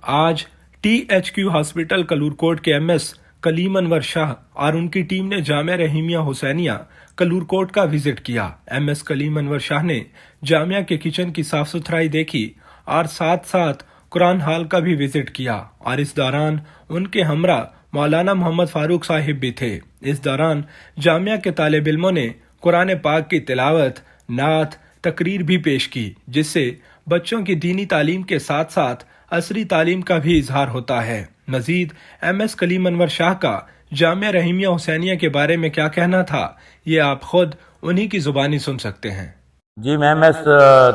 आज THQ hospital कलूरकोट के MS Kaleem Anwar Shah और उनकी टीम ने जामिया रहीमिया हुसैनिया कलूरकोट का विजिट किया। MS कलीम अनवर शाह ने जामिया के किचन की साफ सुथराई देखी और साथ साथ कुरान हाल का भी विजिट किया और इस दौरान उनके हमरा मौलाना मोहम्मद फारूक साहिब भी थे। इस दौरान जामिया के तालिब इल्मों ने कुरान पाक की तिलावत, नात, तकरीर भी पेश की, जिससे बच्चों की दीनी तालीम के साथ साथ असरी तालीम का भी इजहार होता है। मजीद MS कलीम अनवर शाह का जामिया रहीमिया हुसैनिया के बारे में क्या कहना था, ये आप खुद उन्हीं की जुबानी सुन सकते हैं। जी, मैं MS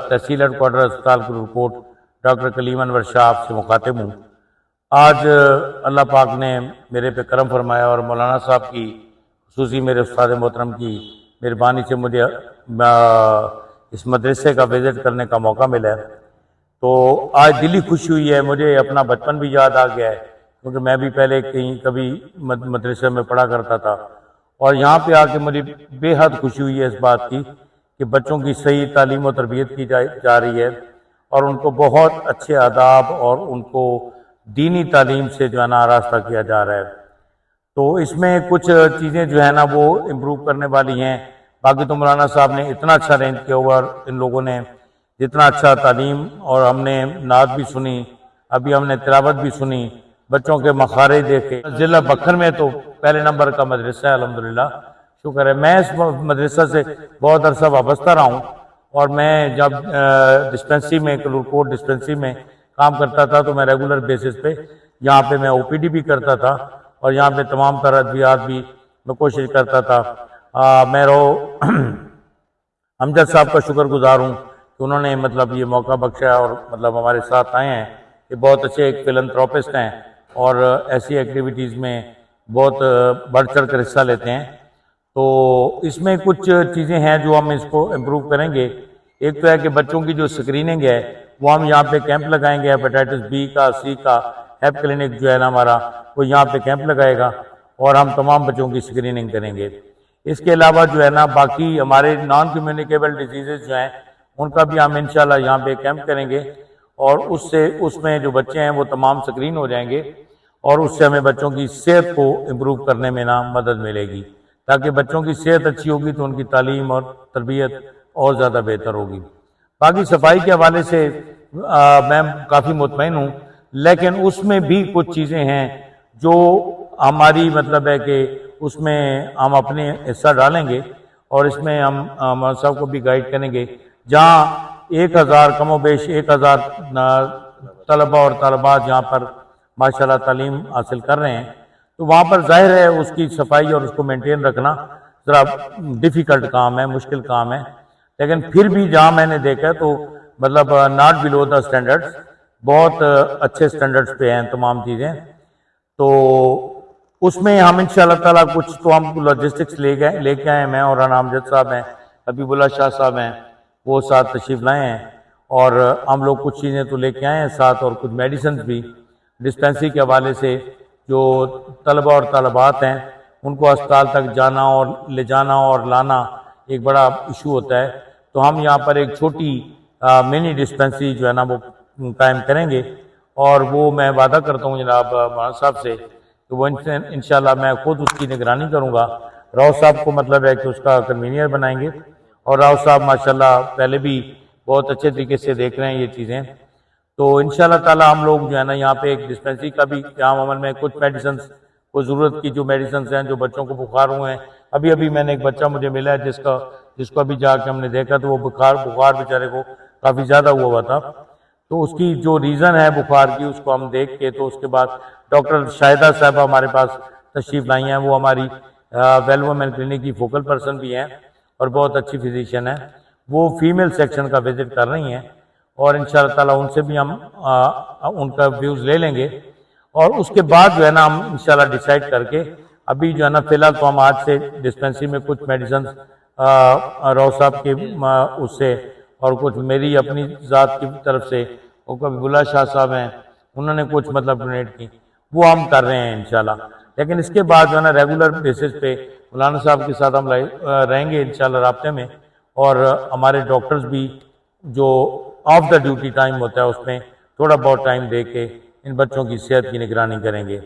तहसील हेडक्वार्टर अस्पताल कलूरकोट डॉक्टर कलीम अनवर शाह से मुखातिब हूँ। आज अल्लाह पाक ने मेरे पे करम फरमाया और मौलाना साहब की खुसूसी मेरे उस्ताद मोहतरम की मेहरबानी से मुझे इस मदरसे का विज़िट करने का मौका मिला है। तो आज दिली खुशी हुई है, मुझे अपना बचपन भी याद आ गया है, क्योंकि मैं भी पहले कभी मदरसे में पढ़ा करता था और यहाँ पे आके मुझे बेहद खुशी हुई है इस बात की कि बच्चों की सही तालीम और तरबियत की जा रही है और उनको बहुत अच्छे आदाब और उनको दीनी तालीम से जो है ना आरास्ता किया जा रहा है। तो इसमें कुछ चीज़ें जो है ना वो इम्प्रूव करने वाली हैं। बाकी तो मौलाना साहब ने इतना अच्छा अरेंज किया हुआ, इन लोगों ने जितना अच्छा तालीम, और हमने नात भी सुनी, अभी हमने तिलावत भी सुनी, बच्चों के मखारे देखे। जिला बखर में तो पहले नंबर का मदरसा है, अल्हम्दुलिल्लाह, शुक्र है। मैं इस मदरसा से बहुत अरसा वाबस्ता रहा हूँ और मैं जब डिस्पेंसरी में कलूरकोट डिस्पेंसरी में काम करता था तो मैं रेगुलर बेसिस पे यहाँ पे मैं OPD भी करता था और यहाँ पे तमाम तरह अद्वियात भी मैं कोशिश करता था। मैं अमजद साहब का शुक्रगुजार हूँ कि उन्होंने मतलब ये मौका बख्शा और मतलब हमारे साथ आए हैं। ये बहुत अच्छे एक फिलंथ्रोपिस्ट हैं और ऐसी एक्टिविटीज़ में बहुत बढ़ चढ़ कर हिस्सा लेते हैं। तो इसमें कुछ चीज़ें हैं जो हम इसको इम्प्रूव करेंगे। एक तो है कि बच्चों की जो स्क्रीनिंग है वो हम यहाँ पे कैंप लगाएंगे, हेपेटाइटिस B का, C का, हेप क्लिनिक जो है ना हमारा, वो यहाँ पे कैंप लगाएगा और हम तमाम बच्चों की स्क्रीनिंग करेंगे। इसके अलावा जो है ना बाकी हमारे नॉन कम्युनिकेबल डिजीज़ जो हैं उनका भी हम इंशाल्लाह यहाँ पे कैंप करेंगे और उसमें जो बच्चे हैं वो तमाम स्क्रीन हो जाएंगे और उससे हमें बच्चों की सेहत को इम्प्रूव करने में ना मदद मिलेगी, ताकि बच्चों की सेहत अच्छी होगी तो उनकी तालीम और तरबियत और ज़्यादा बेहतर होगी। बाकी सफाई के हवाले से मैं काफ़ी मुतमईन हूँ, लेकिन उसमें भी कुछ चीज़ें हैं जो हमारी मतलब है कि उसमें हम अपने हिस्सा डालेंगे और इसमें हम सब को भी गाइड करेंगे। जहाँ 1000 कमोबेश 1000 तलबा और तलबात यहाँ पर माशाल्लाह तालीम हासिल कर रहे हैं, तो वहाँ पर जाहिर है उसकी सफाई और उसको मेंटेन रखना ज़रा डिफ़िकल्ट काम है, मुश्किल काम है। लेकिन फिर भी जहाँ मैंने देखा तो मतलब नॉट बिलो द स्टैंडर्ड्स, बहुत अच्छे स्टैंडर्ड्स पे हैं तमाम चीज़ें। तो उसमें हम इंशाल्लाह ताला कुछ तो हम लॉजिस्टिक्स लेके आए, मैं और अमजद साहब हैं, हबीबुल्लाह शाह साहब हैं, वो साथ तशरीफ लाए हैं और हम लोग कुछ चीज़ें तो लेके आए हैं साथ, और कुछ मेडिसिन भी डिस्पेंसरी के हवाले से जो तलबा और तलबात हैं उनको अस्पताल तक जाना और ले जाना और लाना एक बड़ा इशू होता है। तो हम यहाँ पर एक छोटी मिनी डिस्पेंसरी जो है ना वो कायम करेंगे और वो मैं वादा करता हूँ जनाब मौलाना साहब से कि वो इंशाल्लाह मैं खुद उसकी निगरानी करूँगा। राव साहब को मतलब है कि उसका कन्वीनियर बनाएंगे और राव साहब माशाल्लाह पहले भी बहुत अच्छे तरीके से देख रहे हैं ये चीज़ें। तो इंशाल्लाह ताला हम लोग जो है ना यहाँ पे एक डिस्पेंसरी का भी यहाँ अमल में कुछ मेडिसिन को ज़रूरत की जो मेडिसिन हैं जो बच्चों को बुखार हुए हैं, अभी मैंने एक बच्चा मुझे मिला है जिसको अभी जाके हमने देखा तो वो बुखार बेचारे को काफ़ी ज़्यादा हुआ था। तो उसकी जो रीज़न है बुखार की उसको हम देख के तो उसके बाद डॉक्टर शाहिदा साहब हमारे पास तशरीफ़ लाई हैं, वो हमारी वेल वुमेन क्लिनिक की फोकल पर्सन भी हैं और बहुत अच्छी फिजिशियन है। वो फीमेल सेक्शन का विजिट कर रही हैं और इंशाल्लाह ताला उनसे भी हम उनका व्यूज़ ले लेंगे और उसके बाद जो है ना हम इंशाल्लाह डिसाइड करके अभी जो है ना फिलहाल तो हम आज से डिस्पेंसरी में कुछ मेडिसिन राव साहब के उससे और कुछ मेरी अपनी ज़ात की तरफ से और हबीबुल्लाह शाह साहब हैं उन्होंने कुछ मतलब डोनेट की, वो हम कर रहे हैं इंशाल्लाह। लेकिन इसके बाद जो है ना रेगुलर बेसिस पे मौलाना साहब के साथ हम रहेंगे इंशाल्लाह राब्ते में और हमारे डॉक्टर्स भी जो ऑफ द ड्यूटी टाइम होता है उसमें थोड़ा बहुत टाइम दे के ان بچوں کی صحت کی نگرانی کریں گے۔